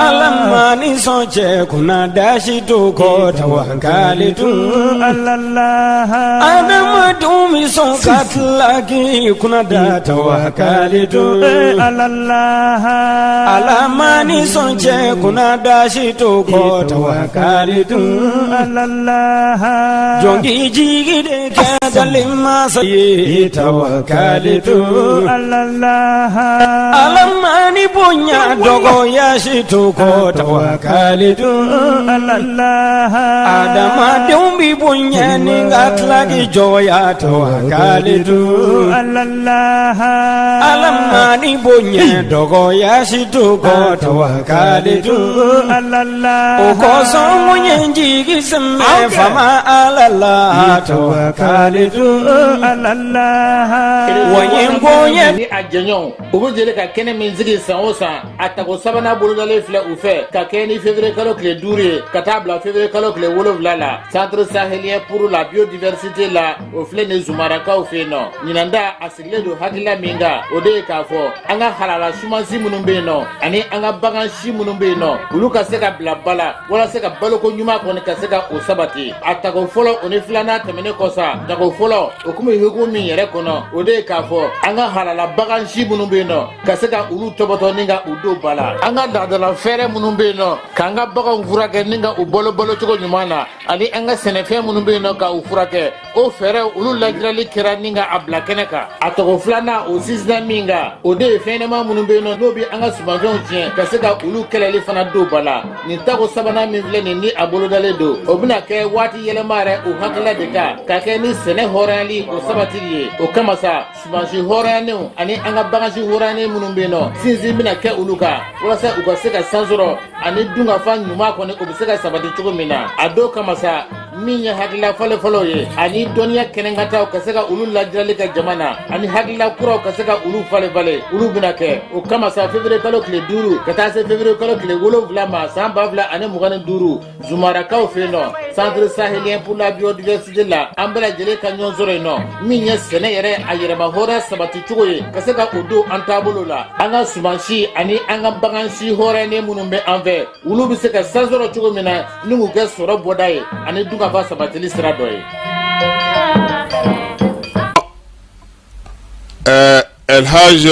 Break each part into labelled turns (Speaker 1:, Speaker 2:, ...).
Speaker 1: Alamani sonche kuna dashi tu ko tawakkali tu Adama dumi son katlaki kuna da tawakkali tu Alamani sonche kuna dashi tu ko tawakkali tu Jongi jigi de kadalima sayi tawakkali tu Alamani punya dogo yashitu ko tawakkalitu Adama dumbi punya ningatlagi joya tawakkalitu Alamani punya dogo yashitu ko tawakkalitu Oko songu nyenjigi semme fama alala tawakkalitu Wayengo
Speaker 2: ni ajanyon ubujele ka kene min zigi san o san atako sabana bolodale fle u fe ka keni février kalo clé douré ka tabla février kalo clé wolovla la centre sahélien pour la biodiversité la o fle ne zumaraka o fe no nyinanda asigle do hakila minga ode ka fo anga halala sumansi munumbe no ani anga bagan shi munumbe no ulu ka se ka bla bala wala se ka balo ko nyuma ko ne ka se ka o sabati atako folo oni flana temene kosa tako folo o kuma hugo min yere kono ode ka fo anga halala bagan shi munumbe no ka se ka ulu toboto ninga udo bala anga dadala fere munumbe no kanga bagan furake ninga u bolo chugo nyumana ani anga senefe munumbe no ka u furake o fere ulu lajrali kira ninga abla keneka atoko flana o sisna minga ode fene ma munumbe no nobi anga subvention tien ka se ka ulu keleli fana do bala ni tako sabana min vle ni abolo dale do obuna ke wati yele mare o hakla de ka ke ni sene horali o sabatiliye o kamasa subvention horani ani anga baganshi horani munumbe no sinzi mina ke uluka wala sa uga se ka sanzoro ani dunga fa nyuma ko ne o se ka sabati chugo mina ado kamasa minya hakla fale falo ye ani doniya kenengata o ka se ka ulu lajrali ka jamana ani hakla kura o ka se ka ulu fale ulu bina ke o kamasa février kalo clé duru kata se février kalo clé wolo vlama samba vla ani mugane duru zumaraka o fe no centre sahélien pour la biodiversité la ambela jele ka nyonzoro no minya sene yere ayere ma hora sabati chugo ye ka se ka odo antabolo la anga sumanshi ani anga baganshi hora ne munumbe anve ulu bi se ka sanzoro chugo mina ningu ke soro bodaye ani dunga fa sabatili sira doye
Speaker 3: El Haj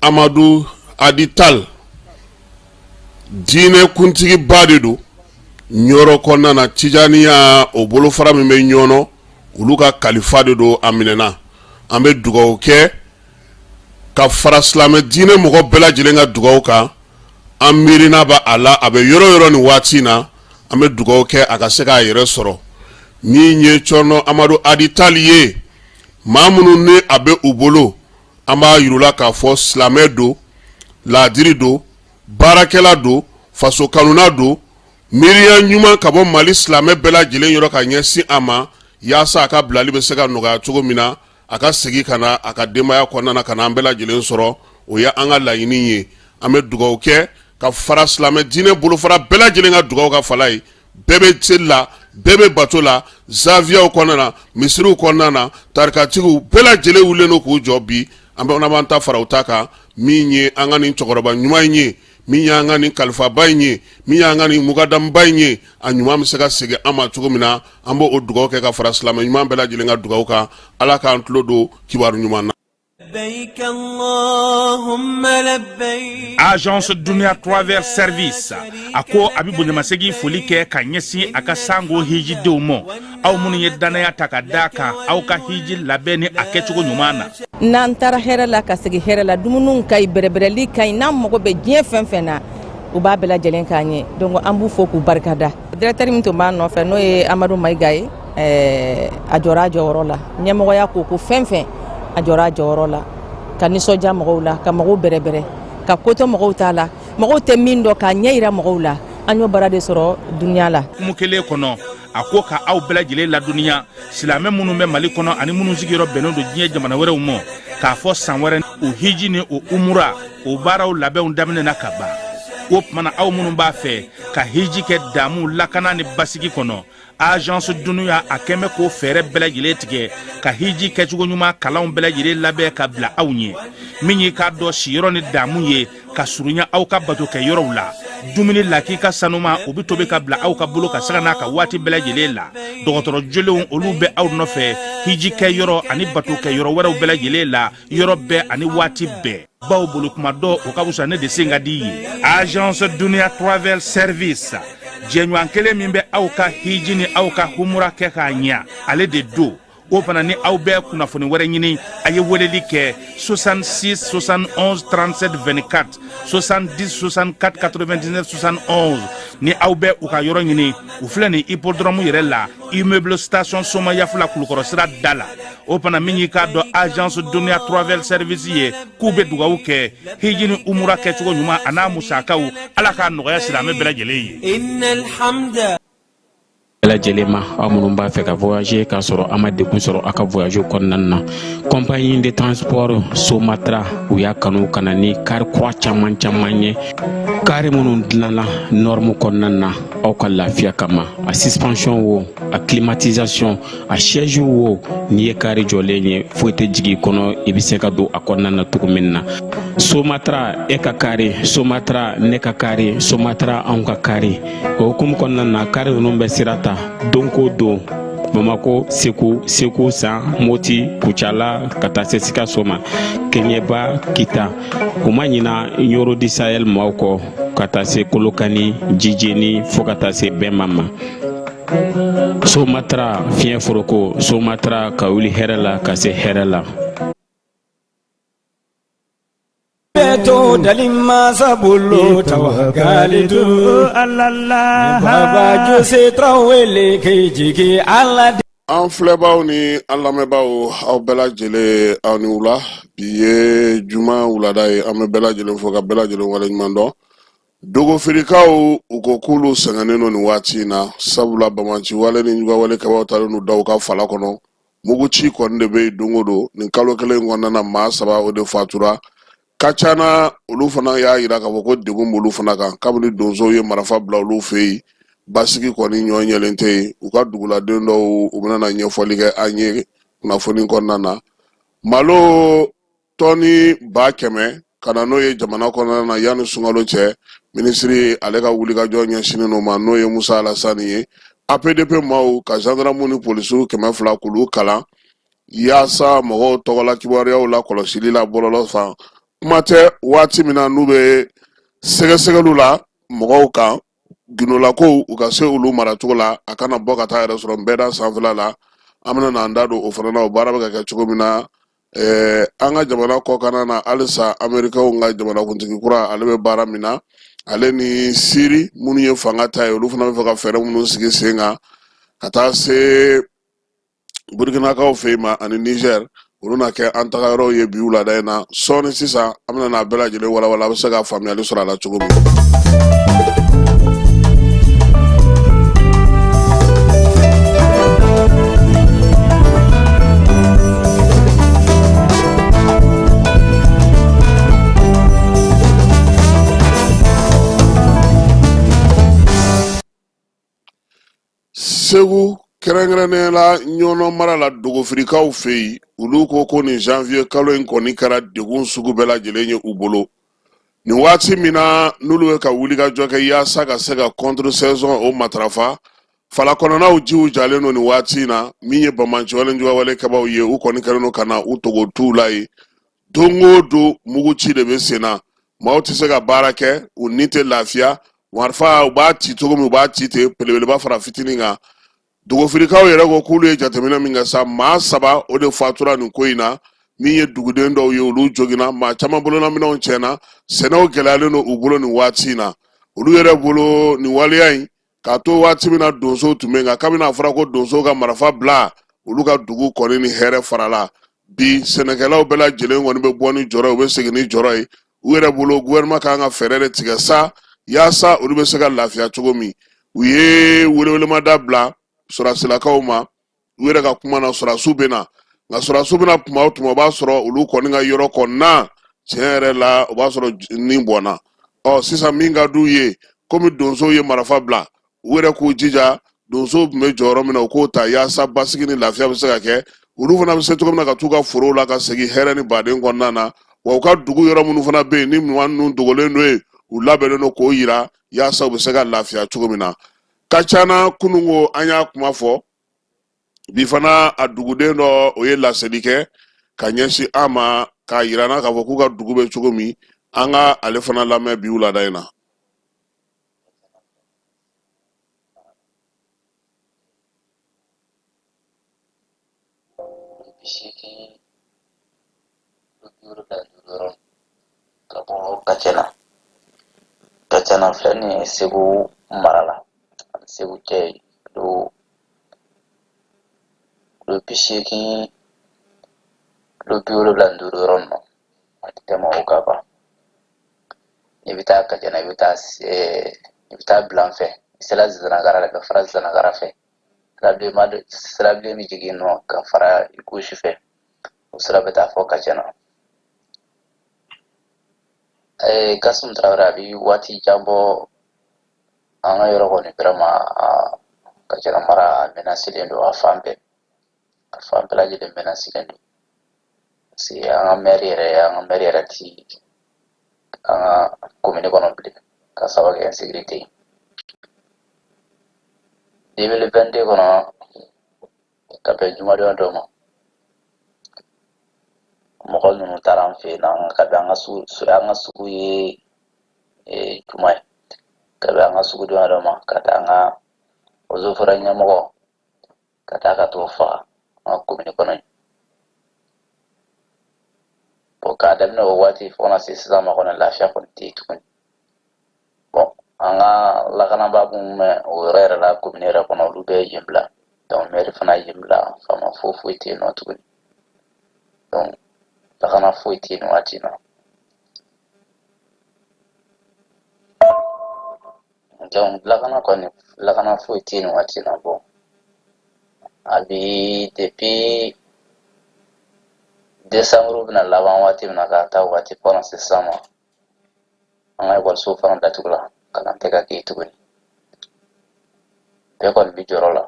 Speaker 3: Amadou Adital dine kuntigi badidu nyoro konna na tijaniya o bolo fara mi be nyono ulu ka kalifa de do aminena ambe dugaw ke ka fara slame dine mogo bela jilenga dugaw ka amirina ba ala abe yoro ni watina ambe dugaw ke aka se ka yere soro ni nye chono Amadou Adital ye mamunu ne abe ubolo amba yurula ka fo slame do ladiri do barakela do faso kanuna do miriya nyuma kabo mali slame bela jilen yoro ka nyesi ama yasa aka blali be se ka noga chugo mina aka segi kana aka demaya konna na kana bela jilen soro o ya anga layini ye ame dugaw ke ka fara slame dine bolo fara bela jilen ga dugaw ka falai bebe tilla bebe batola zavia konna na misru konna na tarkatigu bela jile wuleno ko jobi ambe ona banta fara utaka minye anga ni chokoroba nyuma nye minya anga ni kalfa baynye minya anga ni mugadam baynye anyuma misega sege ama tugumina ambo odugo ke ka fara slama nyuma bela jilenga dugo ka ala ka antlodo kibaru nyuma na
Speaker 4: لبيك اللهم لبيك.
Speaker 5: Agence Dunia Travers Service ako abibu nyamasegi folike kanyesi akasango hiji deumo au munu yedanaya takadaka au ka hiji labeni akechugo nyumana
Speaker 6: nantara hera la kasegi hera la dumunun kay berebereli kay nam mogo be jien fenfena u ba bela jelen kanye donc ambu foku barkada directeur minto ma no fe no e Amadou Maïgaye ajora jorola nyamo ya ko fenfen ajora jorola kan soja mogola ka mogo berebere ka koto mogo tala mogo te mindo ka nyeira mogola an y'o bara de sɔrɔ duniya la.
Speaker 5: Kumu kelen kɔnɔ a ko ka aw bɛɛ lajɛlen ladɔnniya silamɛ minnu bɛ Mali kɔnɔ ani minnu sigiyɔrɔ bɛnnen don diɲɛ jamana wɛrɛw ma k'a fɔ san wɛrɛ o hiji ni o umura o baaraw labɛnw daminɛna ka ban. O tumana aw minnu b'a fɛ ka hiji kɛ damu lakana ni basigi kɔnɔ agence dunuya a kɛmɛ k'o fɛɛrɛ bɛɛ lajɛlen tigɛ ka hiji kɛcogo ɲuman kalanw bɛɛ lajɛlen labɛn ka bila aw ɲɛ min y'i k'a dɔn siyɔrɔ ni damu ye ka surunya aw ka bato kɛ yɔrɔw la dumuni laki ka sanuma o bi tobi ka bila aw ka bolo ka saga n'a ka waati bɛɛ lajɛlen la dɔgɔtɔrɔ jolenw olu bɛ aw nɔfɛ hiji kɛ yɔrɔ ani bato kɛ yɔrɔ wɛrɛw bɛɛ lajɛlen la yɔrɔ bɛɛ ani waati bɛɛ baw bolo kuma dɔ o ka wusa ne de sen ka di ye agence dunuya travel service jɛɲɔgɔn kelen min bɛ aw ka hiji ni aw ka humura kɛ k'a ɲɛ ale de do o fana ni aw bɛɛ kunnafoni wɛrɛ ɲini a ye weleli kɛ 66 71 37 24 70 64 99 71 ni aw bɛɛ u ka yɔrɔ ɲini u filɛ ni hippodrome yɛrɛ la immeuble station Soma Yafula Kulukɔrɔ sira da la o fana min y'i k'a dɔn agence dunuya travel service ye k'u bɛ dugawu kɛ hiji ni umura kɛcogo ɲuman a n'a musakaw ala k'a nɔgɔya silamɛ bɛɛ lajɛlen ye.
Speaker 7: Lajɛlen aw minnu b'a fɛ ka voyager k'a sɔrɔ a ma degun sɔrɔ a ka voyage kɔnɔna na compagnie de transport Somatra u y'a kanu ka na ni kari kura caman ye kari minnu dilanna norme kɔnɔna na aw ka lafiya kama a suspension wo a climatisation a siège wo n'i ye kari jɔlen ye foyi tɛ jigin kɔnɔ i bɛ se ka don a kɔnɔna na cogo min na Somatra e ka kari Somatra ne ka kari Somatra anw ka kari o hukumu kɔnɔna na kari ninnu bɛ sira ta don ko don Bamako Segu San Moti Kucala ka taa se Sikaso ma Keɲeba Kita u ma ɲina Yoro di Sahel maaw kɔ ka taa se Kolokani Jijeni fo ka taa se Bɛnma ma Somatra fiɲɛ foroko Somatra ka wuli hɛrɛ la ka se hɛrɛ la.
Speaker 1: Beto dalima sabulu tawakalitu alala baba Jose Traoré ke jigi ala
Speaker 3: an filɛbaw ni an lamɛnbaw aw bɛɛ lajɛlen aw ni wula bi ye juma wulada ye an bɛ bɛɛ lajɛlen fo ka bɛɛ lajɛlen waleɲuman dɔn dogofirikaw u ko k'olu sɛgɛnnen don nin waati in na sabula bamaci wale ni ɲugawale kɛbaw talen don daw ka fala kɔnɔ muguci kɔni de bɛ yen don o don nin kalo kelen kɔnɔna na maa 3 o de fatura ka ca na olu fana y'a yira k'a fɔ ko degun b'olu fana kan kabini donsow ye marifa bila olu fɛ yen basigi kɔni ɲɔgɔn ɲɛlen tɛ yen u ka duguladen dɔw u bɛna ɲɛfɔli kɛ an ye kunnafoni kɔnɔna na malo tɔni 100,000 ka na n'o ye jamana kɔnɔna na yanni sunkalo cɛ minisiri ale ka wulikajɔ ɲɛsinnen n'o ma n'o ye Musa Alasani ye APDP maaw ka gendarmew ni polisiw 200 k'olu kalan yaasa mɔgɔw tɔgɔla kibaruyaw la kɔlɔsili la bɔlɔlɔ fan kuma tɛ waati min na n'u bɛ sɛgɛsɛgɛliw la mɔgɔw kan ginolakow u ka se olu maracogo la a kana bɔ ka taa yɛrɛ sɔrɔ nbɛda sanfɛla la an bɛna n'an da don o fana na o baara bɛ ka kɛ cogo min na an ka jamana kɔkanna na halisa Amerikaw ka jamanakuntigi kura ale bɛ baara min na ale ni Siri minnu ye fanga ta ye olu fana bɛ fɛ ka fɛɛrɛ minnu sigi sen kan ka taa se Burkinakaw fɛ yen ma ani Niger olu na kɛ an taga yɔrɔw ye bi wulada in na sɔɔni sisan an bɛna n'a bɛɛ lajɛlen walawala a bɛ se ka faamuyali sɔrɔ a la cogo min. Segu kɛrɛnkɛrɛnnen la ɲɔnɔ mara la dogofirikaw fɛ yen olu ko ni janvier kalo in kɔni kɛra degun sugu bɛɛ lajɛlen ye u bolo nin waati min na n'olu bɛ ka wulikajɔ kɛ yaasa ka se ka contre saison o matarafa fala kɔnɔnaw jiw jalen don nin waati in na min ye bamaci waleɲugawale kɛbaw ye u kɔni kɛlen don ka na u togo t'u la ye don o don muguci de bɛ sen na maaw tɛ se ka baara kɛ u ni tɛ lafiya marifa u b'a ci cogo min u b'a ci ten belebeleba fara fitinin kan dogofirikaw yɛrɛ ko k'olu ye jateminɛ min kɛ sa maa 3 o de fatura nin ko in na min ye duguden dɔw ye olu jogina maa caman bolonaminɛw tiɲɛna sɛnɛw gɛlɛyalen don u bolo nin waati in na olu yɛrɛ bolo nin waleya in k'a to waati min na donsow tun bɛ yen nka kabini a fɔra ko donsow ka marifa bila olu ka dugu kɔni ni hɛrɛ farala bi sɛnɛkɛlaw bɛɛ lajɛlen kɔni bɛ bɔ ni jɔrɔ ye u bɛ segin ni jɔrɔ ye u yɛrɛ bolo gouvernement kan ka fɛɛrɛ de tigɛ sa yaasa olu bɛ se ka lafiya cogo min u ye welewelemada bila sɔrasilakaw ma u yɛrɛ ka kuma na sɔrasiw bɛ na nka sɔrasiw bɛna tuma o tuma o b'a sɔrɔ olu kɔni ka yɔrɔ kɔnɔna tiɲɛ yɛrɛ la o b'a sɔrɔ ni bɔnna sisan min ka d'u ye komi donsow ye marifa bila u yɛrɛ k'u jija donsow tun bɛ jɔyɔrɔ min na u k'o ta yaasa basigi ni lafiya bɛ se ka kɛ olu fana bɛ se cogo min na ka t'u ka forow la ka segin hɛrɛ ni baden kɔnɔna na wa u ka dugu yɔrɔ minnu fana bɛ yen ni minɛn ninnu dogolen don yen u labɛnnen don k'o yira yaasa u bɛ se ka lafiya cogo min na ka ca na kununko an y'a kuma fɔ bi fana a duguden dɔ o ye laseli kɛ ka ɲɛsin an ma k'a yira na k'a fɔ k'u ka dugu bɛ cogo min an ka ale fana lamɛn bi wulada in na.
Speaker 8: Kacana filɛ nin ye Segu mara la Segu cɛ kilo 80 kilo 75 yɔrɔ ninnu a tɛ tɛmɛ o kan ban i bɛ taa Kacana i bɛ taa Bilan fɛ i sera Zanagara la ka fara Zanagara fɛ sira bilen bɛ jigin nɔ ka fara Ikosi fɛ o sira bɛ taa fɔ Kacana. Kasum Traoré a bɛ waati jan bɔ an ka yɔrɔ kɔni vraiment Kacana mara a menacelen don a fan bɛɛ lajɛlen menacelen don parce que an ka maire yɛrɛ ti an ka commune kɔnɔ bilen ka sababu kɛ insécurité ye 2022 kɔnɔ ka bɛn jumadon dɔ ma mɔgɔ ninnu taara an fɛ yen ka bɛn an ka sugu ye juma ye ka bɛn an ka sugudon dɔ ma ka taa an ka eaux et forêts ɲɛmɔgɔ ka taa ka t'o faga an ka commune kɔnɔ yen bon k'a daminɛ o waati fo kana se sisan ma kɔni lafiya kɔni tɛ yen tuguni bon an ka lakanabaa minnu bɛ o yɔrɔ yɛrɛ la commune yɛrɛ kɔnɔ olu bɛɛ ye yen bila donc maire fana ye yen bila faama foyi tɛ yen nɔ tuguni donc lakana foyi tɛ yen waati na donc lakana foyi tɛ yen waati na bon a bi depuis décembre bɛna laban waati min na k'a taa waati fɔlɔ sisan ma an ka ekɔliso fana datugula kalan tɛ ka kɛ yen tuguni bɛɛ kɔni bɛ jɔyɔrɔ la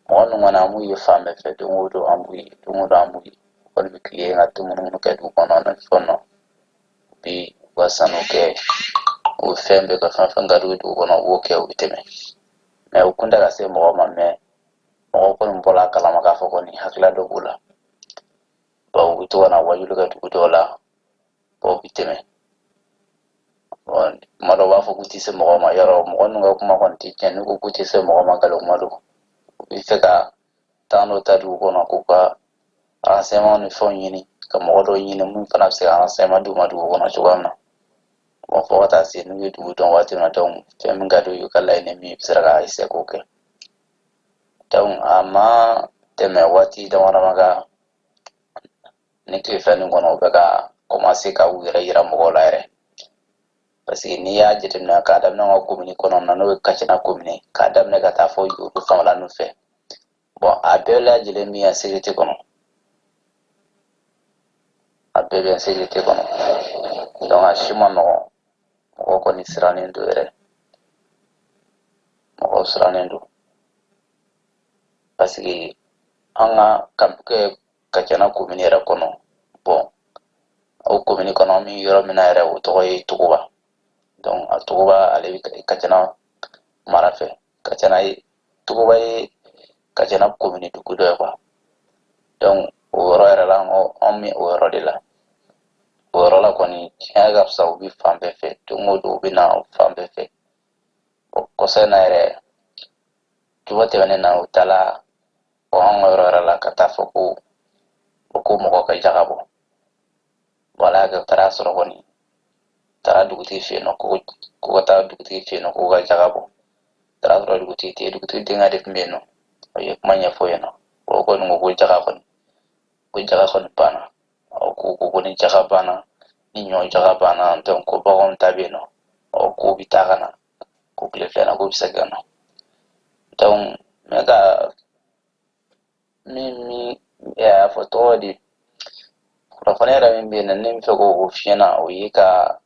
Speaker 8: mɔgɔ ninnu kɔni an b'u ye fan bɛɛ fɛ don o don an b'u ye kɔni bɛ tile ka dumuni minnu kɛ dugu kɔnɔ ni fɛn na u bɛ u ka sanu kɛ u bɛ fɛn bɛɛ ka fɛn ka dugu kɔnɔ u b'o kɛ u bɛ tɛmɛ mais u kun tɛ ka se mɔgɔ ma mais mɔgɔ kɔni bɔra a kalama k'a fɔ kɔni hakilila dɔ b'u la bon u bɛ to ka na wajulu kɛ dugu dɔw la bon u bɛ tɛmɛ bon tuma dɔw b'a fɔ k'u tɛ se mɔgɔ ma yɔrɔ mɔgɔ ninnu ka kuma kɔni tɛ tiɲɛ n'u ko k'u tɛ se mɔgɔ ma nkalon kuma don u bɛ fɛ ka taa n'o ta dugu kɔnɔ k'u ka renseignement ni fɛnw ɲini ka mɔgɔ dɔw ɲini mun fana bɛ se ka renseignement d'u ma dugu kɔnɔ cogoya min na bon fo ka taa se n'u ye dugu dɔn waati min na donc fɛn min ka d'u ye u ka laɲini min bɛ se ka essayer k'o kɛ donc a ma tɛmɛ waati damadama kan ni tile fɛn nin kɔnɔ u bɛ ka commencer ka u yɛrɛ yira mɔgɔw la yɛrɛ parce que n'i y'a jateminɛ k'a daminɛ an ka commune kɔnɔ na n'o ye Kacana commune k'a daminɛ ka taa fɔ olu fangala ninnu fɛ bon a bɛɛ lajɛlen min ye sécurité kɔnɔ a bɛɛ bɛ sécurité kɔnɔ donc a si ma nɔgɔn mɔgɔw kɔni sirannen don yɛrɛ mɔgɔw sirannen don parce que an ka Kacana commune yɛrɛ kɔnɔ bon o commune kɔnɔ min yɔrɔ min na yɛrɛ o tɔgɔ ye Togoba donc a Togoba ale bɛ Kacana mara fɛ Togoba ye Kacana commune dugu dɔ ye quoi donc o yɔrɔ yɛrɛ la an bɛ o yɔrɔ de la o yɔrɔ la kɔni tiɲɛ ka fisa u bɛ fan bɛɛ fɛ don o don u bɛ na fan bɛɛ fɛ bon kɔsa in na yɛrɛ juma tɛmɛnen na u taara an ka yɔrɔ yɛrɛ la ka taa fɔ ko mɔgɔ ka jaga bɔ bon ala y'a kɛ u taara sɔrɔ kɔni taara dugutigi fɛ yen nɔ ko ka taa dugutigi fɛ yen nɔ k'u ka jaga bɔ taara sɔrɔ dugutigi denkɛ de tun bɛ yen nɔ o ye kuma ɲɛfɔ yen nɔ o kɔni ko jaga kɔni banna ko ni jaga banna ni ɲɔ jaga banna donc ko baganw ta bɛ yen nɔ o ko bi tagana ko kile fana ko bisa gana donc mega mi ya foto di kuna fana ra min be nan ne mi fe ko fiena o yika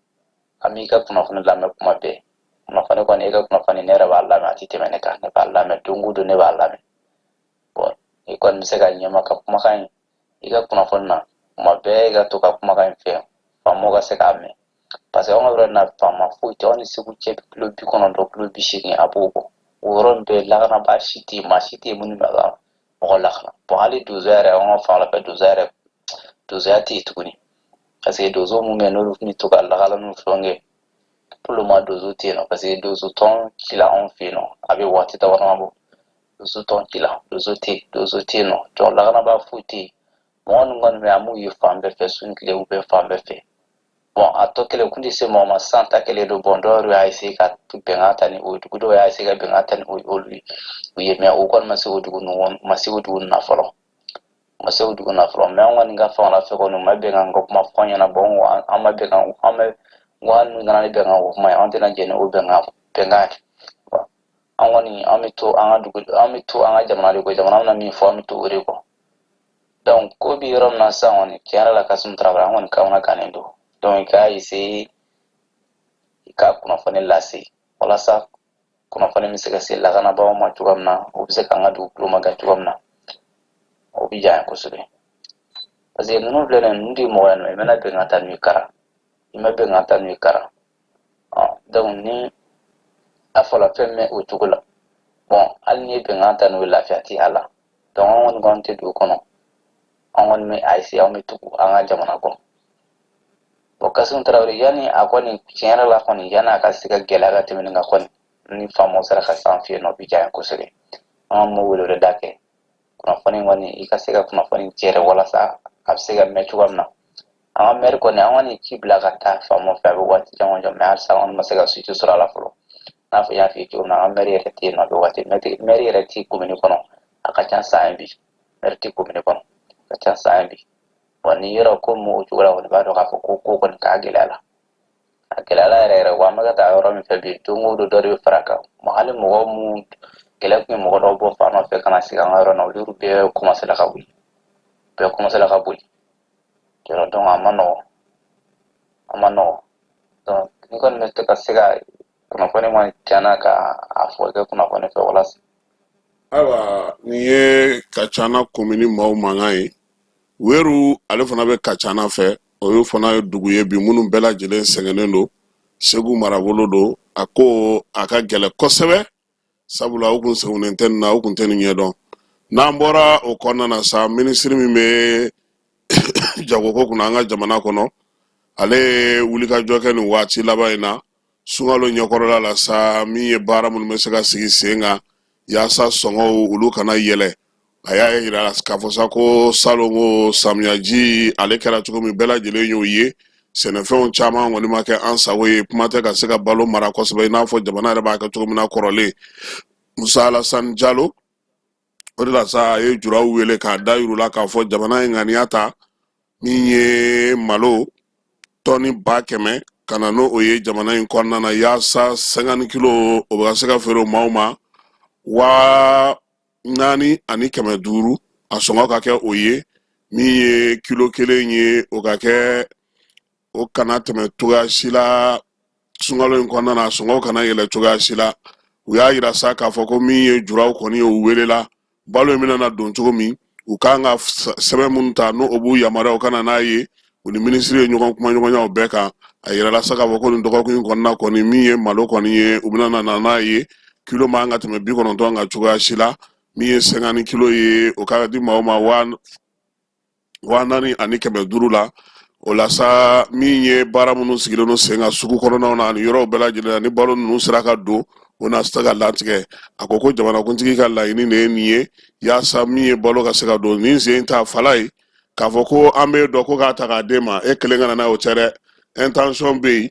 Speaker 8: amika kuna fana la me kuma be kuna fana ko ne ka kuna fana ne ra ba la ma titi mene ka ne ba la me dungu do ne ba la me bon e ko mi se ga nyama ka kuma kan ika kuna fana kuma be ga to ka kuma kan fe famo ga se ka me parce que on va na fama fuite on se ku che lo bi kono do lo bi shi abugo woron be la na ba shiti ma shiti mun ba ga o la khna po ali 12 heures on fa la pe 12 heures 12 heures ti tukuni parce que dozo mu me no ni to ka la kala no fonge pour le mois dozo ti no parce que dozo ton kila on fi no abi wati ta wana bo dozo ton kila dozo ti no to la na ba fuite mon ngon me amu yu fambe fe sun kile u be fambe fe bon ato kele kundi se mama santa kele do bondoro ya isi ka bengata ni o dugudo ya isi ka bengata ni o ye me o kon masi o dugu no masi o dugu na folo masi o dugu na folo me ngwan nga fa na fe ko no mabenga ngo ma fonya na bon wa amabenga ame ngwan ngana ni benga o ma antena jene o benga angwani amito anga dugu amito anga jamana de ko jamana na mi fo amito ore ko donc ko bi rom na sa woni kiara la kasum travail ngwan ka ona kanendo donc ka isi ka kuna fane lasi wala sa kuna fane misika se la kana ba ma tugamna o bise kanga du pluma ga tugamna o bi ja ko sube parce que nous blé ndi mo en mena be ngata ni kara ima be ngata ni kara donc ni afola femme o tugula bon al ni be ngata no la fiati ala donc on gonte du kono on me aisi o me tugu anga jamana ko Bokasun Traoré yani akoni tiara la koni yana akasiga gelaga temeninga koni ni famosa la kasanfie no bija ko sere mo wolo de dake kuna fani wani ikasiga kuna fani tiere wala sa absiga mechuamna mer ko ne awani kibla kata famo fa wati jango jam mer sa on masega sutu sura la folo na fa ya fi ko na meri reti no do wati meri reti kumini kono akacha saambi reti kumini kono akacha saambi wani yero ko mo jura wani ba do ka ko kon ka gelala rere wa maga ta ro mi febi tungu do do faraka mo ale mo mu gelak mi mo do bo fa no fe kana siga ngaro no luru be ko masala ka buli kero don amano donc ni kon me ka siga kuna fone mo tiana ka afo ke kuna fone fe wala
Speaker 3: awa ni ye kachana komini mau mangai weru ale fana be kachana fe o yo fana dugu ye bi munun bela jelen sengenen do segu marabolo do ako aka gele kosebe sabula o kun segunen ten na o kun ten nyedon na mbora o konna na sa ministry mi me jago ko kuna nga jamana kono ale wulika joke ni wati labaina sungalo nyokorola la sa mi e bara mun mesega sigi senga ya sa songo ulu kana yele aya ira skafosa ko salongo samyaji ale kala tuko mi bela jele nyoye senefon chama ngoni make ansawe pumate ka sega balo mara ko sebe na fo jamana re ba ka tuko mi na korole musala san jalo odila sa e jura wele ka dairu la ka fo jamana nganiata minye malo toni bakeme kana no oye jamana in konna na yasa 50 kilo o ba sega fero mauma wa nani ani keme duru asonga ka ke oye minye kilo kelenye o ka ke o kana teme tuga sila sungalo in konna na songa kana yele tuga sila uya ira saka foko minye jura ko ni o welela balo mina na don tugo mi ukanga sebe munta no obu yamara okana naye uni ministry nyokon kuma nyokonya obeka ayira la saka boko ndoko ko konna ko ni miye malo ko ni ubina na naye kilo manga teme bi ko non to nga chuga shila miye 50 kilo ye okara di maoma wanani anike me durula ola sa miye baramunu sigilo no senga suku ko na ni yoro bela jina ni balo nu sraka do ona staga latike akoko jamana kuntiki ka la ini ne niye ya sa miye balo ka sega do ni nta falai ka foko ambe do ko ka taka dema e kelenga na o chere intention be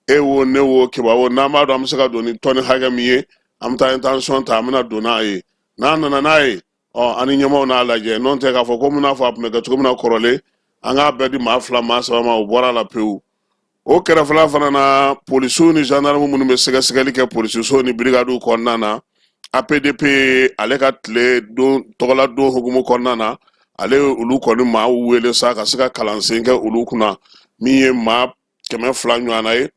Speaker 3: e wo ne wo ke ba wo na ma do am sega do ni toni haga miye am ta intention ta amna do na e na e o ani nyama na alaje non te ka foko muna fa me ga tuko muna korole anga be di ma fla ma sa ma o bora la peu o kɛrɛfɛla fana na polisiw ni gendarme minnu bɛ sɛgɛsɛgɛli kɛ polisiso ni brigadiw kɔnɔna na APDP ale ka tile don tɔgɔla don hukumu kɔnɔna na ale olu kɔni maa wele sa ka se ka kalansen kɛ olu kunna min ye maa 200 ɲɔgɔnna ye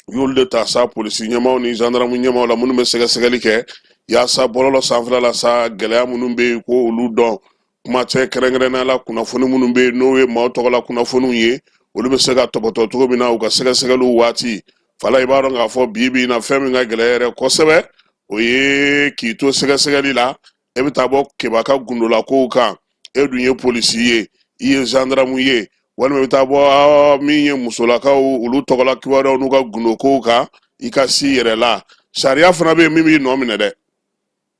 Speaker 3: y'olu de ta sa polisi ɲɛmaw ni gendarme ɲɛmaw la minnu bɛ sɛgɛsɛgɛli kɛ yaasa bɔlɔlɔ sanfɛla la sa gɛlɛya minnu bɛ yen ko olu dɔn kuma tɛ kɛrɛnkɛrɛnnenya la kunnafoni minnu bɛ yen n'o ye maaw tɔgɔla kunnafoniw ye olu bɛ se ka tɔbɔtɔ cogo min na u ka sɛgɛsɛgɛliw waati fala i b'a dɔn k'a fɔ bi na fɛn min ka gɛlɛya yɛrɛ kosɛbɛ o ye k'i to sɛgɛsɛgɛli la e bɛ taa bɔ kebaka gundola kow kan e dun ye polisi ye i ye gendarme ye walima i bɛ taa bɔ min ye musolakaw olu tɔgɔla kibaruyaw n'u ka gundo kow kan i ka si yɛrɛ la sariya fana bɛ yen min b'i nɔ minɛ dɛ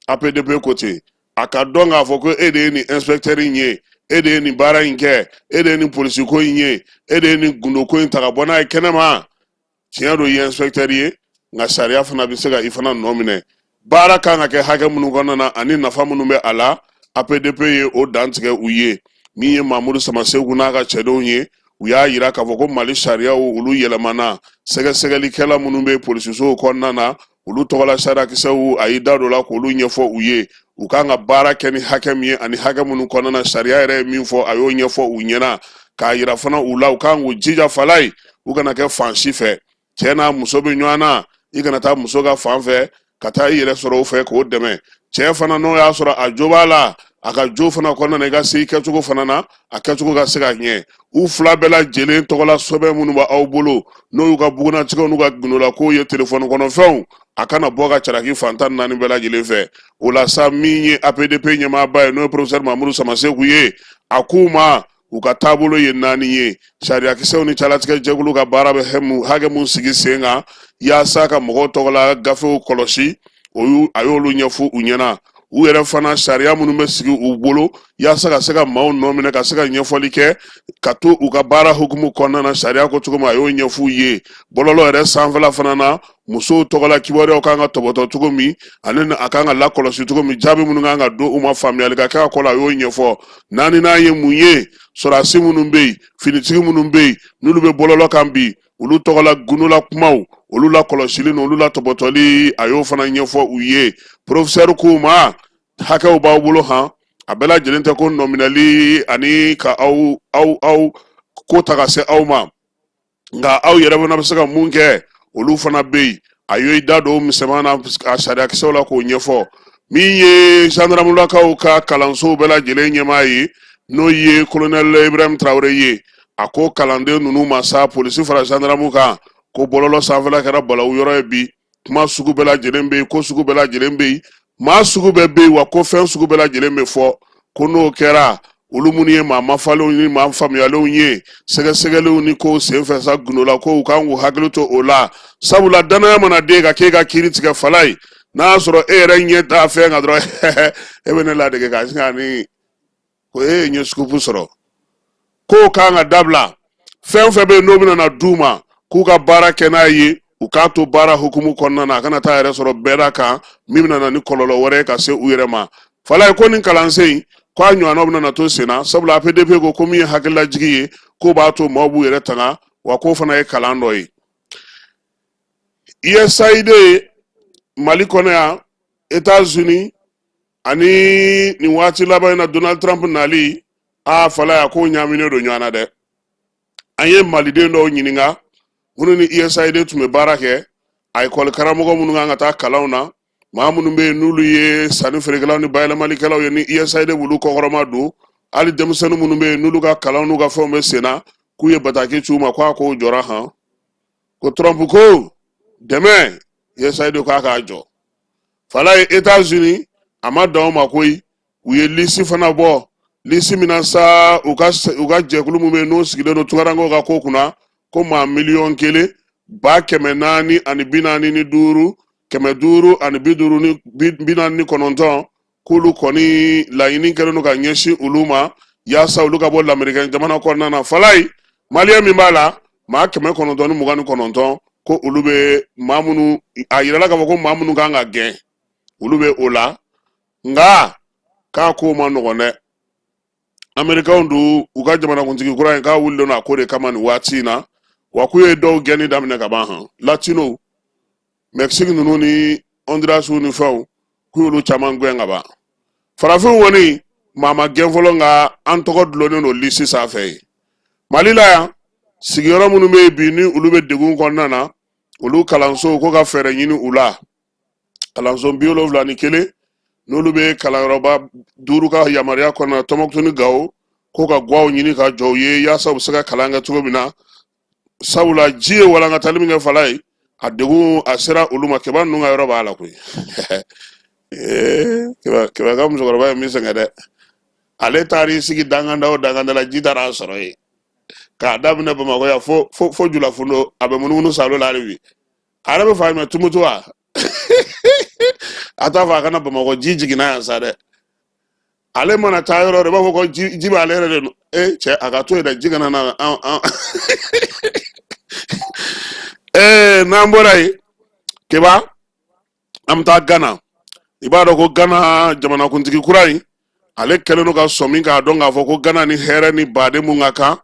Speaker 3: APDP côté a ka dɔn k'a fɔ ko e de ye nin inspecteur in ye e de ye nin baara in kɛ e de ye nin polisi ko in ye e de ye nin gundo ko in ta ka bɔ n'a ye kɛnɛma tiɲɛ don i ye inspecteur ye nka sariya fana bɛ se ka i fana nɔ minɛ baara kan ka kɛ hakɛ minnu kɔnɔna na ani nafa minnu bɛ a la APDP ye o dan tigɛ u ye min ye Mamudu Samasegu n'a ka cɛdenw ye u y'a yira k'a fɔ ko Mali sariyaw olu yɛlɛmana sɛgɛsɛgɛlikɛla minnu bɛ polisisow kɔnɔna na olu tɔgɔla sarakisɛw a y'i da dɔ la k'olu ɲɛfɔ u ye u kan ka baara kɛ ni hakɛ min ye ani hakɛ minnu kɔnɔna na sariya yɛrɛ ye min fɔ a y'o ɲɛfɔ u ɲɛna k'a yira fana u la u kan k'u jija fala ye u kana kɛ fan si fɛ cɛ n'a muso bɛ ɲɔgɔn na i kana taa muso ka fan fɛ ka taa i yɛrɛ sɔrɔ o fɛ k'o dɛmɛ cɛ fana n'o y'a sɔrɔ a jo b'a la a ka jo fana kɔnɔna na i ka se i kɛcogo fana na a kɛcogo ka se ka ɲɛ u fila bɛɛ lajɛlen tɔgɔla sɛbɛn minnu b'aw bolo n'o y'u ka bugunatigɛw n'u ka gundola kow ye telefɔni kɔnɔ fɛnw a kana bɔ ka caraki fan 14 bɛɛ lajɛlen fɛ o la sa min ye APDP ɲɛmaaba ye n'o ye professeur Mamudu Samasegu ye a k'u ma u ka taabolo ye 4 ye sariyakisɛw ni calatigɛ jɛkulu ka baara bɛ hakɛ mun sigi sen kan yaasa ka mɔgɔw tɔgɔla gafew kɔlɔsi a y'olu ɲɛfɔ u ɲɛna u yɛrɛ fana sariya minnu bɛ sigi u bolo yaasa ka se ka maaw nɔ minɛ ka se ka ɲɛfɔli kɛ ka to u ka baara hukumu kɔnɔna na sariya ko cogo min a y'o ɲɛfɔ u ye bɔlɔlɔ yɛrɛ sanfɛla fana na musow tɔgɔla kibaruyaw kan ka tɔbɔtɔ cogo min ani a kan ka lakɔlɔsi cogo min jaabi minnu kan ka don u ma faamuyali ka kɛ a kɔ la a y'o ɲɛfɔ naaninan ye mun ye sɔrɔdasi minnu bɛ yen finitigi minnu bɛ yen n'olu bɛ bɔlɔlɔ kan bi olu tɔgɔla gundola kumaw olu la kɔlɔsili n'olu la tɔbɔtɔli a y'o fana ɲɛfɔ u ye professeur k'u ma hakɛw b'aw bolo han a bɛɛ lajɛlen tɛ ko nɔminali ani ka aw ko ta ka se aw ma nka aw yɛrɛ fana bɛ se ka mun kɛ olu fana bɛ yen a y'o da don misɛnman na a sariyakisɛw la k'o ɲɛfɔ min ye gendarmelakaw ka kalansow bɛɛ lajɛlen ɲɛmaa ye n'o ye colonel Ibrahim Traoré ye a ko kalanden ninnu ma sa polisi fara gendarme kan ko bɔlɔlɔ sanfɛla kɛra balawu yɔrɔ ye bi kuma sugu bɛɛ lajɛlen bɛ yen ko sugu bɛɛ lajɛlen bɛ yen maa sugu bɛɛ bɛ yen wa ko fɛn sugu bɛɛ lajɛlen bɛ fɔ ko n'o kɛra olu minnu ye maa mafalenw ni maa faamuyalenw ye sɛgɛsɛgɛliw ni ko senfɛ sa gundola ko u kan k'u hakili to o la sabula danaya mana den ka k'e ka kiiri tigɛ fala ye n'a y'a sɔrɔ e yɛrɛ ɲɛ t'a fɛn kan dɔrɔn e bɛ ne ladege ka sin ka ni ko e ye ɲɛ sugupu sɔrɔ k'o kan ka dabila fɛn fɛn bɛ yen n'o bɛna na d'u ma k'u ka baara kɛ n'a ye u k'a to baara hukumu kɔnɔna na a kana taa yɛrɛ sɔrɔ bɛɛ kan min bɛna na ni kɔlɔlɔ wɛrɛ ka se u yɛrɛ ma fala ye ko nin kalansen ko a ɲɔgɔnnaw bɛna na to sen na sabula APDP ko min ye hakililajigi ye k'o b'a to maaw b'u yɛrɛ tanga wa k'o fana ye kalan dɔ ye USAID Mali kɔnɔ yan États-Unis ani nin waati laban in na Donald Trump nali a fala ya ko ɲaminen don ɲɔgɔn na dɛ an ye maliden dɔw ɲininka minnu ni USAID tun bɛ baara kɛ a école karamɔgɔ minnu kan ka taa kalanw na maa minnu bɛ yen n'olu ye sanni feerekɛlaw ni bayɛlɛmalikɛlaw ye ni USAID b'olu kɔkɔrɔma don hali denmisɛnnin minnu bɛ yen n'olu ka kalanw n'u ka fɛnw bɛ sen na k'u ye bataki ci u ma k'a k'o jɔra han ko Trump ko dɛmɛ USAID k'a k'a jɔ fala ye États-Unis a ma dan o ma koyi u ye lisi fana bɔ lisi min na sa u ka jɛkulu min bɛ yen n'o sigilen don Tunkarankew ka ko kunna ko maa 1,445,445 549 k'olu kɔni laɲini kɛlen don ka ɲɛsin olu ma yaasa olu ka bɔ lamɛrikɛn jamana kɔnɔna na falayi maliyɛn min b'a la maa 929 ko olu bɛ maa minnu a yirala k'a fɔ ko maa minnu kan ka gɛn olu bɛ o la nka k'a ko ma nɔgɔn dɛ Amerikanw don u ka jamanakuntigi kura in k'a wulilen don a ko de kama nin waati in na wa ku ye dɔw gɛnni daminɛ ka ban han latino Mexique ninnu ni Honduras ni fɛnw ku y'olu caman gɛn ka ban farafin kɔni maa ma gɛn fɔlɔ nka an tɔgɔ dulonnen don lisi sanfɛ ye Mali la yan sigiyɔrɔ minnu bɛ yen bi ni olu bɛ degun kɔnɔna na olu kalanso ko ka fɛɛrɛ ɲini u la kalanso 71 n'olu bɛ kalanyɔrɔba 5 ka yamaruya kɔnɔna Tɔnbukutu ni Gawo ko ka guwaw ɲini ka jɔ u ye yaasa u bɛ se ka kalan kɛ cogo min na sabula ji ye walankatali min kɛ fala ye a degun a sera olu ma kɛba ninnu ka yɔrɔ b'a la koyi kɛba ka musokɔrɔba ye min sɛgɛn dɛ ale taar'i sigi danganda o danganda la ji taara a sɔrɔ yen k'a daminɛ Bamakɔ yan fo Julafundo a bɛ munumunu Salo la hali bi a yɛrɛ bɛ fɛ a mɛ tumutu wa a t'a fɔ a kana Bamakɔ ji jiginna yan sa dɛ ale mana taa yɔrɔ de b'a fɔ ko ji b'ale yɛrɛ de cɛ a ka to yen dɛ ji kana na n'an bɔra yen keba an bɛ taa Gana i b'a dɔn ko Gana jamanakuntigi kura in ale kɛlen don ka sɔmi k'a dɔn k'a fɔ ko Gana ni hɛrɛ ni baden mun ka kan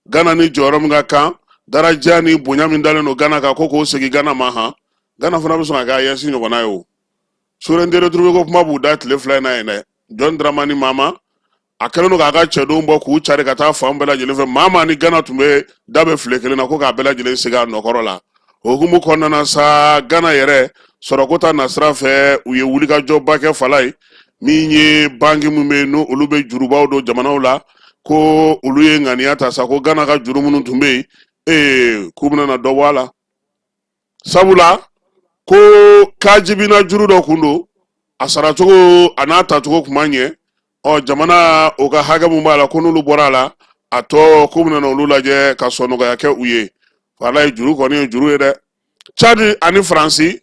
Speaker 3: Gana ni jɔyɔrɔ min ka kan daraja ni bonya min dalen don Gana kan ko k'o segin Gana ma han Gana fana bɛ sɔn ka kɛ ayɛsi ɲɔgɔnna ye o Souveraineté retrouvée ko kuma b'u da tile 2 in na yen dɛ John Dramani Mahama a kɛlen don k'a ka cɛdenw bɔ k'u cari ka taa fan bɛɛ lajɛlen fɛ Mahama ni Gana tun bɛ da bɛ file kelen na ko k'a bɛɛ lajɛlen segin a nɔkɔrɔ la o hukumu kɔnɔna na sa Gana yɛrɛ sɔrɔko ta nasira fɛ u ye wulikajɔba kɛ fala ye min ye banki min bɛ yen n'o olu bɛ jurubaw don jamanaw la ko olu ye ŋaniya ta sa ko Gana ka juru minnu tun bɛ yen k'u bɛna na dɔ bɔ a la sabula ko kajibina juru dɔ kun don a saracogo a n'a tacogo kuma ɲɛ jamana o ka hakɛ mun b'a la ko n'olu bɔra a la a tɔ k'u bɛna olu lajɛ ka sɔn nɔgɔya kɛ u ye fala ye juru kɔni ye juru ye dɛ Chad ani Faransi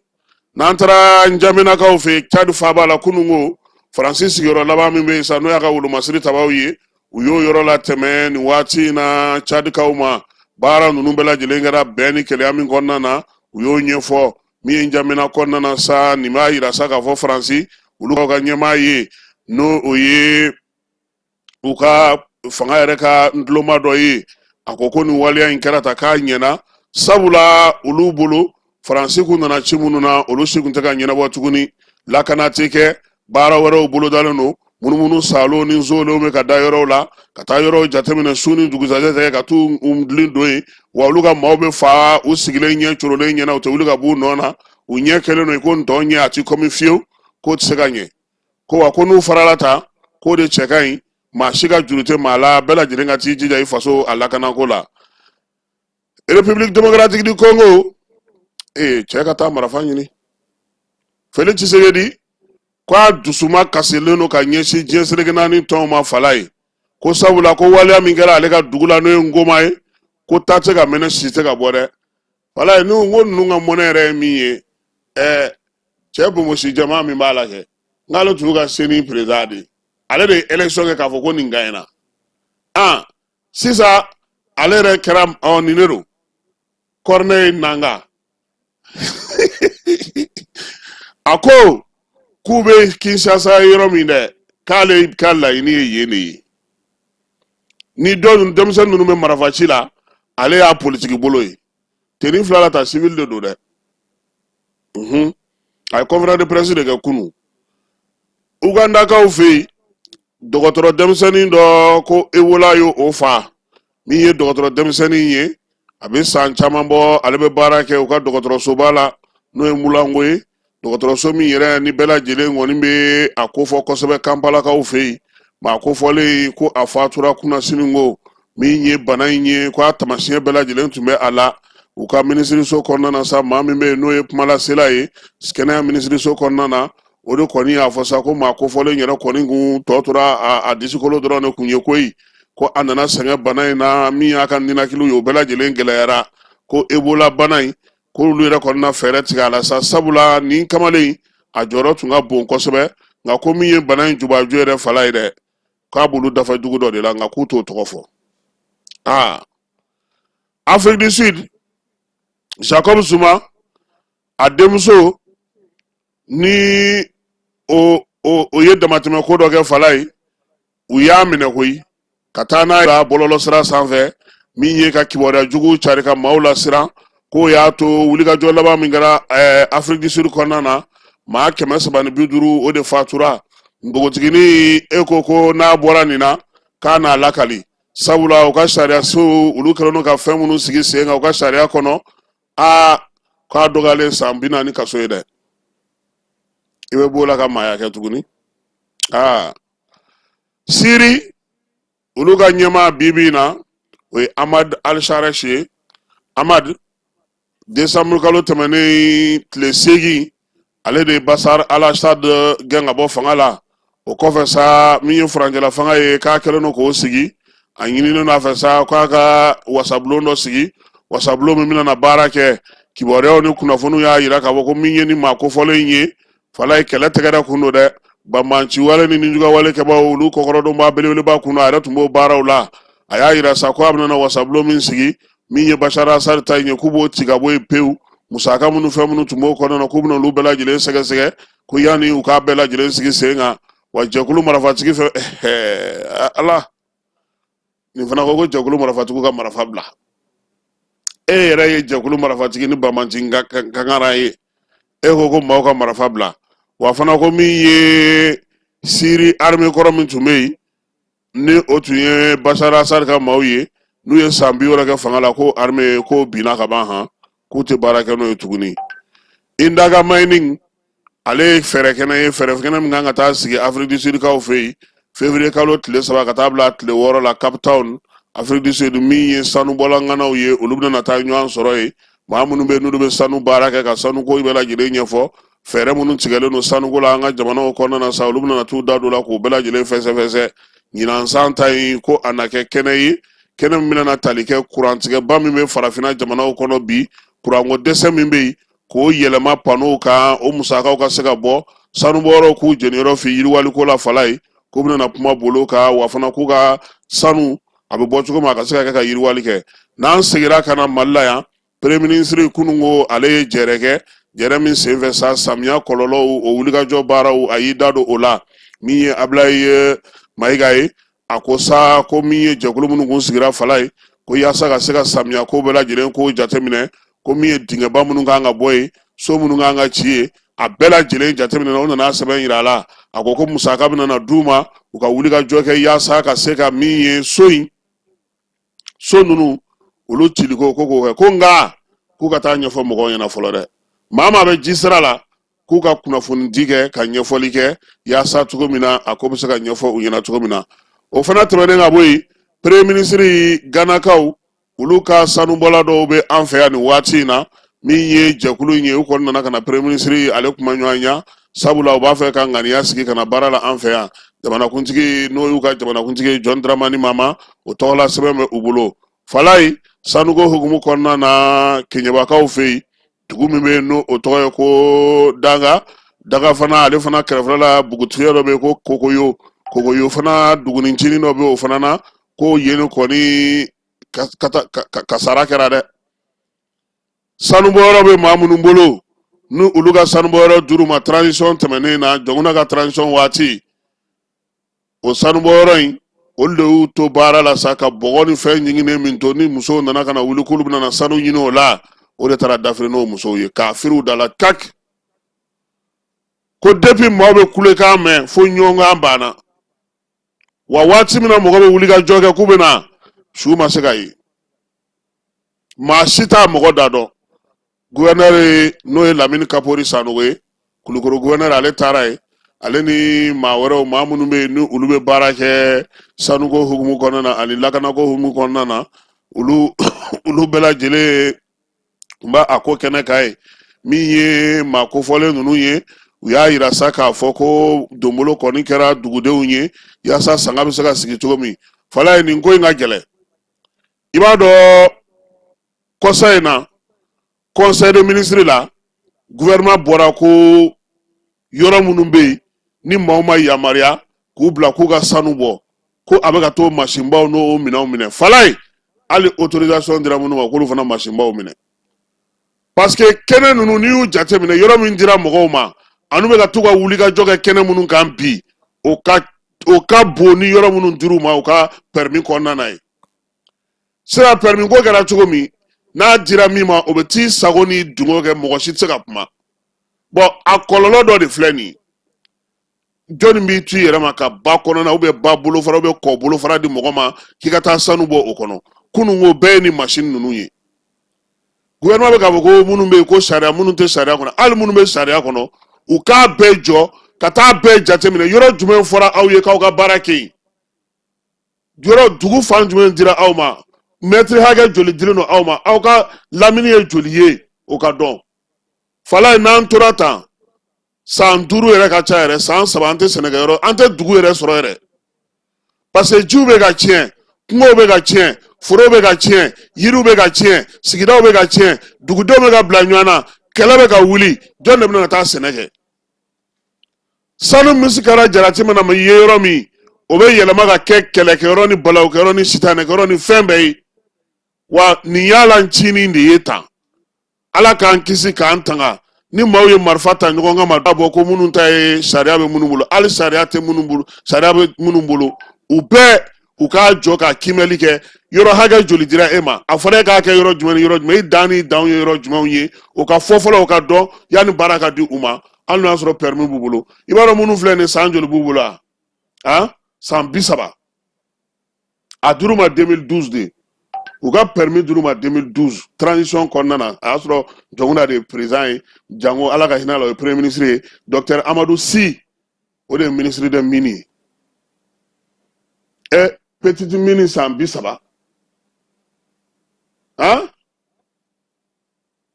Speaker 3: n'an taara Njaminakaw fɛ Chad faaba la kunun ko Faransi sigiyɔrɔ laban min bɛ yen sa n'o y'a ka wolomasiri tabaw ye u y'o yɔrɔ la tɛmɛ nin waati in na Chadikaw ma baara ninnu bɛɛ lajɛlen kɛra bɛn ni kɛlɛya min kɔnɔna na u y'o ɲɛfɔ min ye Njamina kɔnɔna na sa nin b'a yira sa k'a fɔ Faransi olu ka ɲɛmaa ye n'o o ye u ka fanga yɛrɛ ka nduloma dɔ ye a ko nin waleya in kɛra ta k'a ɲɛna sabula olu bolo Faransi kun nana ci minnu na olu si kun tɛ ka ɲɛnabɔ tuguni lakana tɛ kɛ baara wɛrɛw bolo dalen don munumunu Salo ni Nzolo bɛ ka da yɔrɔw la ka taa yɔrɔw jateminɛ su ni dugusajɛ tɛ ka t'u dilin don yen wa olu ka maaw bɛ fa u sigilen ɲɛ corolen ɲɛna u tɛ wuli ka b'u nɔ na u ɲɛ kɛlen don ko ntɔn ɲɛ a ti komi fiyewu k'o tɛ se ka ɲɛ ko wa ko n'u farala ta k'o de cɛ ka ɲi maa si ka juru tɛ maa la bɛɛ lajɛlen ka t'i jija i faso a lakanako la République démocratique du Congo cɛ ka taa marifa ɲini Félix Tshisekedi ko a dusuma kasilen don ka ɲɛsin diɲɛ seleke naani tɔnw ma fala ye ko sabula ko waleya min kɛra ale ka dugu la n'o ye Ngoma ye ko ta tɛ ka mɛnɛ si tɛ ka bɔ dɛ fala ye ko ninnu ka mɔnɛ yɛrɛ ye min ye cɛ bomosi jama min b'a la kɛ n'ale tun ka seni président de ale de ye élection kɛ k'a fɔ ko nin gagnera sisan ale yɛrɛ kɛra nin de don Corneille Nangaa a ko k'u bɛ Kinshasa yɔrɔ min dɛ k'ale ka laɲini ye yen de ye ni denmisɛnnin ninnu bɛ marifaci la ale y'a politiki bolo ye tenni fila la ta civil de don dɛ a ye conférence de presse de kɛ kunun Ugandakaw fɛ yen dɔgɔtɔrɔ denmisɛnnin dɔ ko Ewola y'o fa min ye dɔgɔtɔrɔ denmisɛnnin ye a bɛ san caman bɔ ale bɛ baara kɛ u ka dɔgɔtɔrɔsoba la n'o ye Mulango ye dɔgɔtɔrɔso min yɛrɛ ni bɛɛ lajɛlen kɔni bɛ a kofɔ kosɛbɛ Kanpalakaw fɛ yen maa kofɔlen ko a fatura kunnasini ko min ye bana in ye ko a tamasiyɛn bɛɛ lajɛlen tun bɛ a la u ka minisiriso kɔnɔna na sa maa min bɛ yen n'o ye kumalasela ye kɛnɛya minisiriso kɔnɔna na o de kɔni y'a fɔ sa ko maa kofɔlen yɛrɛ kɔni kun tɔ tora a disikolo dɔrɔn de kun ye koyi ko a nana sɛgɛn bana in na min y'a ka ninakiliw ye o bɛɛ lajɛlen gɛlɛyara ko Ebola bana in k'olu yɛrɛ kɔni na fɛɛrɛ tigɛ a la sa sabula nin kamalen a jɔyɔrɔ tun ka bon kosɛbɛ nka ko min ye bana in jubaju yɛrɛ fala ye dɛ k'a b'olu dafa jugu dɔ de la nka k'u t'o tɔgɔ fɔ Afrique du Sud Jacob Zuma a denmuso ni o ye damatɛmɛ ko dɔ kɛ fala ye u y'a minɛ koyi ka taa n'a ye bɔlɔlɔsira sanfɛ min ye ka kibaruya jugu cari ka maaw la siran ko y'a to wulikajɔ laban min kɛra Afrique du Sud kɔnɔna na maa 350 o de fatura npogotigini e ko n'a bɔra nin na k'a n'a lakali sabula u ka sariya so olu kɛlen ka fɛn minnu sigi sen kan u ka sariya kɔnɔ k'a dɔgɔyalen san 40 kaso ye dɛ i bɛ b'o la ka maaya kɛ tuguni Siri olu ka ɲɛmaa bibi na o ye Ahmad Al-Sharesh ye. Ahmad décembre kalo tɛmɛnen tile 8 ale de Bashar al-Assad gɛn ka bɔ fanga la o kɔfɛ sa min ye furancɛla fanga ye k'a kɛlen don k'o sigi a ɲininen n'a fɛ sa k'a ka wasabulon dɔ sigi wasabulon min bɛna baara kɛ kibaruyaw ni kunnafoniw y'a yira k'a fɔ ko min ye ni maa kofɔlen ye fala ye kɛlɛ tɛgɛrɛ kun don dɛ banbanci wale ni ninjuga wale kɛbaw olu kɔkɔrɔdonba belebeleba kun don a yɛrɛ tun b'o baaraw la a y'a yira sa ko a bɛna wasabulon min sigi min ye Bashar al-Assad ta ɲɛ k'u b'o tigɛ ka bɔ yen pewu musaka minnu fɛn minnu tun b'o kɔnɔna na k'u bɛna olu bɛɛ lajɛlen sɛgɛsɛgɛ ko yanni u k'a bɛɛ lajɛlen sigi sen kan wa jɛkulu marafatigi fɛ ala nin fana ko jɛkulu marafatigiw ka marafa bila e yɛrɛ ye jɛkulu marafatigi ni banbanci kangara ye e ko maaw ka marafa bila wa fana ko min ye Siri armée kɔrɔ min tun bɛ yen ni o tun ye Bashar al-Assad ka maaw ye n'u ye san 60 kɛ fanga la ko armée ko binna ka ban k'u tɛ baara kɛ n'o ye tuguni Indaga Mining ale ye fɛɛrɛ kɛnɛ min kan ka taa sigi Afrique du Sud kaw fɛ yen février kalo tile 3 ka taa bila tile 6 la Cape Town Afrique du Sud min ye sanubɔlanganaw ye olu bɛna taa ɲɔgɔn sɔrɔ yen maa minnu bɛ n'olu bɛ sanu baara kɛ ka sanuko bɛɛ lajɛlen ɲɛfɔ fɛɛrɛ minnu tigɛlen don sanuko la an ka jamanaw kɔnɔna na sa olu bɛna t'u da don la k'u bɛɛ lajɛlen fɛsɛfɛsɛ ɲinan san ta yen ko a na kɛ kɛnɛ ye kɛnɛ min bɛna tali kɛ kurantigɛba min bɛ farafinna jamanaw kɔnɔ bi kuranko dɛsɛ min bɛ yen k'o yɛlɛma panow kan o musakaw ka se ka bɔ sanubɔyɔrɔw k'u jeniyɔrɔ fi yiriwaliko la fala ye k'u bɛna kuma bolo kan wa fana k'u ka sanu a bɛ bɔ cogo min a ka se ka kɛ ka yiriwali kɛ n'an seginna ka na Mali la yan premier ministre kunun ko ale ye jɛrɛ kɛ jɛrɛ min senfɛ sa samiya kɔlɔlɔw o wulikajɔ baaraw a y'i da don o la min ye Ablaye Mayiga ye a ko sa ko min ye jɛkulu minnu kun sigira fala ye ko yaasa ka se ka samiya ko bɛɛ lajɛlen ko jateminɛ ko min ye dingɛba minnu kan ka bɔ yen so minnu kan ka ci ye a bɛɛ lajɛlen jateminɛ o nana sɛbɛn yira a la a ko musaka bɛna na d'u ma u ka wulikajɔ kɛ yaasa ka se ka min ye so ninnu olu ciliko ko k'o kɛ ko nka k'u ka taa ɲɛfɔ mɔgɔw ɲɛna fɔlɔ dɛ maa bɛ ji sira la k'u ka kunnafoni di kɛ ka ɲɛfɔli kɛ yaasa cogo min na a ko bɛ se ka ɲɛfɔ u ɲɛna cogo min na o fana tɛmɛnen ka bɔ yen premier ministre Ganakaw olu ka sanubɔla dɔw bɛ an fɛ yan nin waati in na min ye jɛkulu in ye u kɔni nana ka na premier ministre ale kuma ɲɔgɔn ɲa sabula u b'a fɛ ka ŋaniya sigi ka na baara la an fɛ yan jamanakuntigi n'o y'u ka jamanakuntigi John Dramani Mahama o tɔgɔla sɛbɛn bɛ u bolo fala ye sanuko hukumu kɔnɔna na Keɲebakaw fɛ yen dugu min bɛ yen n'o o tɔgɔ ye ko Daga fana ale fana kɛrɛfɛ la bugutigɛ dɔ bɛ yen ko Kokoyo fana dugunincinin dɔ bɛ o fana na ko yen kɔni kasara kɛra dɛ sanubɔyɔrɔ bɛ maa minnu bolo ni olu ka sanubɔyɔrɔ juru ma transition tɛmɛnen na jamana ka transition waati o sanubɔyɔrɔ in olu de y'u to baara la sa ka bɔgɔ ni fɛn ɲinginnen min to ni musow nana ka na wuli k'olu bɛna na sanu ɲini o la o de taara dafiri n'o musow ye kafiriw da la kaki ko depuis maaw bɛ kulekan mɛn fo ɲɔgɔnkan banna wa waati min na mɔgɔ bɛ wuli ka jɔ kɛ k'u bɛna su ma se ka ye maa si t'a mɔgɔ da dɔn gouverneur n'o ye Lamini Kapori Sanogo ye Kulukoro gouverneur ale taara ye ale ni maa wɛrɛw maa minnu bɛ yen ni olu bɛ baara kɛ sanuko hukumu kɔnɔna na ani lakanako hukumu kɔnɔna na olu bɛɛ lajɛlen tun b'a ko kɛnɛ kan ye min ye maa kofɔlen ninnu ye u y'a yira sa k'a fɔ ko donbolo kɔni kɛra dugudenw ye yaasa sanga bɛ se ka sigi cogo min fala ye nin ko in ka gɛlɛn i b'a dɔn kɔsa in na conseil de ministre la gouvernement bɔra ko yɔrɔ minnu bɛ yen ni maaw ma yamaruya k'u bila k'u ka sanu bɔ ko a bɛ ka to masinbaw n'o minɛnw minɛ fala ye hali autorisation dira minnu ma k'olu fana masinbaw minɛ parce que kɛnɛ ninnu n'i y'u jateminɛ yɔrɔ min dira mɔgɔw ma anu bɛ ka to ka wuli ka jɔ kɛ kɛnɛ minnu kan bi o ka bon ni yɔrɔ minnu dir'u ma u ka permis kɔnɔna na ye sira permis ko kɛra cogo min n'a dira min ma o bɛ t'i sago ni dungo kɛ mɔgɔ si tɛ se ka kuma bon a kɔlɔlɔ dɔ de filɛ nin jɔnni b'i tu i yɛrɛ ma ka ba kɔnɔna ba bolofara kɔ bolofara di mɔgɔ ma k'i ka taa sanu bɔ o kɔnɔ kunun o bɛɛ ye ni machine ninnu ye gouvernement bɛ k'a fɔ ko minnu bɛ yen ko sariya minnu tɛ sariya kɔnɔ hali minnu bɛ sariya kɔnɔ u k'a bɛɛ jɔ ka taa bɛɛ jateminɛ yɔrɔ jumɛn fɔra aw ye k'aw ka baara kɛ yen yɔrɔ dugu fan jumɛn dira aw ma mètre hakɛ joli dilen don aw ma aw ka lamini ye joli ye o ka dɔn fala n'an tora tan san 5 yɛrɛ ka ca yɛrɛ san 3 an tɛ sɛnɛkɛyɔrɔ an tɛ dugu yɛrɛ sɔrɔ yɛrɛ parce que jiw bɛ ka tiɲɛ kungow bɛ ka tiɲɛ foro bɛ ka tiɲɛ yiriw bɛ ka tiɲɛ sigidaw bɛ ka tiɲɛ dugudenw bɛ ka bila ɲɔgɔn na kɛlɛ bɛ ka wuli jɔn de bɛna ka taa sɛnɛ kɛ sanu min kɛra jarati mana ma ye yɔrɔ min o bɛ yɛlɛma ka kɛ kɛlɛkɛyɔrɔ ni balawukɛyɔrɔ ni sitanɛkɛyɔrɔ ni fɛn bɛɛ ye wa nin y'ala ncinin de ye tan ala k'an kisi k'an tanga ni maaw ye marifa ta ɲɔgɔn kan ma bɔ ko minnu ta ye sariya bɛ minnu bolo hali sariya tɛ minnu bolo sariya bɛ minnu bolo u bɛɛ u k'a jɔ ka kimɛli kɛ yɔrɔ hakɛ joli dira e ma a fɔra e k'a kɛ yɔrɔ jumɛn ni yɔrɔ jumɛn e dan ni danw ye yɔrɔ jumɛnw ye o ka fɔ fɔlɔ o ka dɔn yanni baara ka di u ma hali n'o y'a sɔrɔ permis b'u bolo i b'a dɔn minnu filɛ nin san joli b'u bolo a san 30 a dir'u ma 2012 de u ka permis dir'u ma 2012 transition kɔnɔna na a y'a sɔrɔ Jɔnkuna de ye président ye jango ala ka hinɛ la o ye premier ministre ye docteur Amadou Sy o de ye ministre des mines petite mini san 30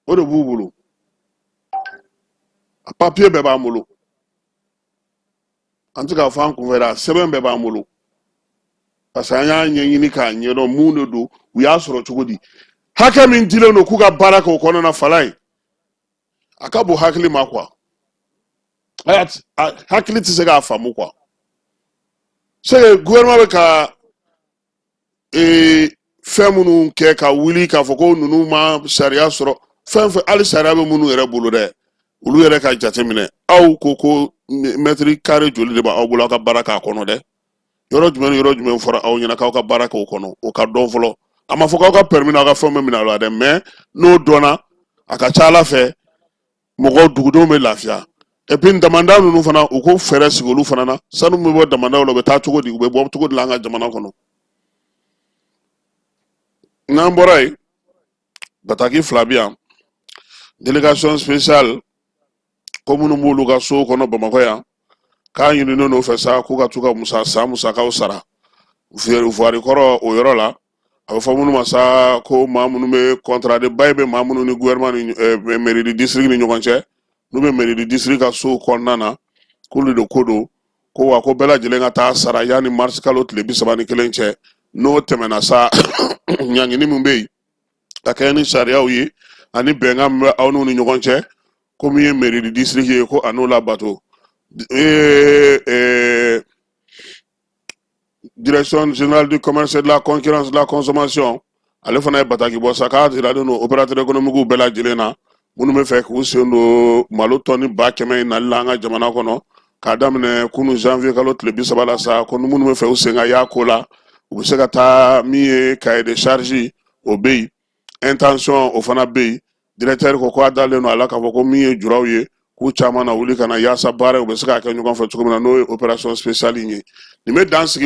Speaker 3: o de b'u bolo a papier bɛɛ b'an bolo an tɛ k'a fɔ an kunfɛ dɛ sɛbɛn bɛɛ b'an bolo parce que an y'a ɲɛɲini k'a ɲɛdɔn mun de don u y'a sɔrɔ cogo di hakɛ min dilen don k'u ka baara kɛ o kɔnɔna fala ye a ka bon hakili ma quoi hakili tɛ se k'a faamu quoi c'est que gouvernement bɛ ka fɛn minnu kɛ ka wuli k'a fɔ ko ninnu ma sariya sɔrɔ fɛn fɛn hali sariya bɛ minnu yɛrɛ bolo dɛ olu yɛrɛ ka jateminɛ aw ko mètre carré joli de b'aw bolo aw ka baara k'a kɔnɔ dɛ yɔrɔ jumɛn fɔra aw ɲɛna k'aw ka baara k'o kɔnɔ o ka dɔn fɔlɔ a ma fɔ k'aw ka permis n'aw ka fɛn bɛ minɛ a la dɛ mais n'o dɔnna a ka ca ala fɛ mɔgɔw dugudenw bɛ lafiya et puis damanda ninnu fana u ko fɛɛrɛ sigi olu fana na sanu min bɛ bɔ damandaw la u bɛ taa cogo di u bɛ bɔ cogo di la an ka jamana kɔnɔ n'an bɔra yen bataki 2 bɛ yan délégation spéciale ko minnu b'olu ka so kɔnɔ Bamakɔ yan k'a ɲininen n'o fɛ sa k'u ka t'u ka musakaw sara voirie kɔrɔ o yɔrɔ la a bɛ fɔ minnu ma sa ko maa minnu bɛ contrat de bail bɛ maa minnu ni gouvernement ni mairie de district ni ɲɔgɔn cɛ n'u bɛ mairie de district ka so kɔnɔna na k'olu de ko don ko wa ko bɛɛ lajɛlen ka taa sara yanni mars kalo tile 31 cɛ n'o tɛmɛna sa ɲangini min bɛ yen ka kɛ ni sariyaw ye ani bɛnkan min bɛ aw n'u ni ɲɔgɔn cɛ ko min ye mairie de district ye ko a n'o labato direction générale du commerce et de la concurrence de la consommation ale fana ye bataki bɔ sa k'a jiralen don opérateur économique bɛɛ lajɛlen na minnu bɛ fɛ k'u sen don malo tɔni 100 in nali la an ka jamana kɔnɔ k'a daminɛ kunu janvier kalo tile 30 la sa ko minnu bɛ fɛ u sen ka y'a ko la u bɛ se ka taa min ye cahier de charge o bɛ yen intention o fana bɛ yen directeur ko k'a dalen don a la k'a fɔ ko min ye juraw ye k'u caman na wuli ka na yaasa baara u bɛ se k'a kɛ ɲɔgɔn fɛ cogo min na n'o ye opération spéciale in ye nin bɛ dan sigi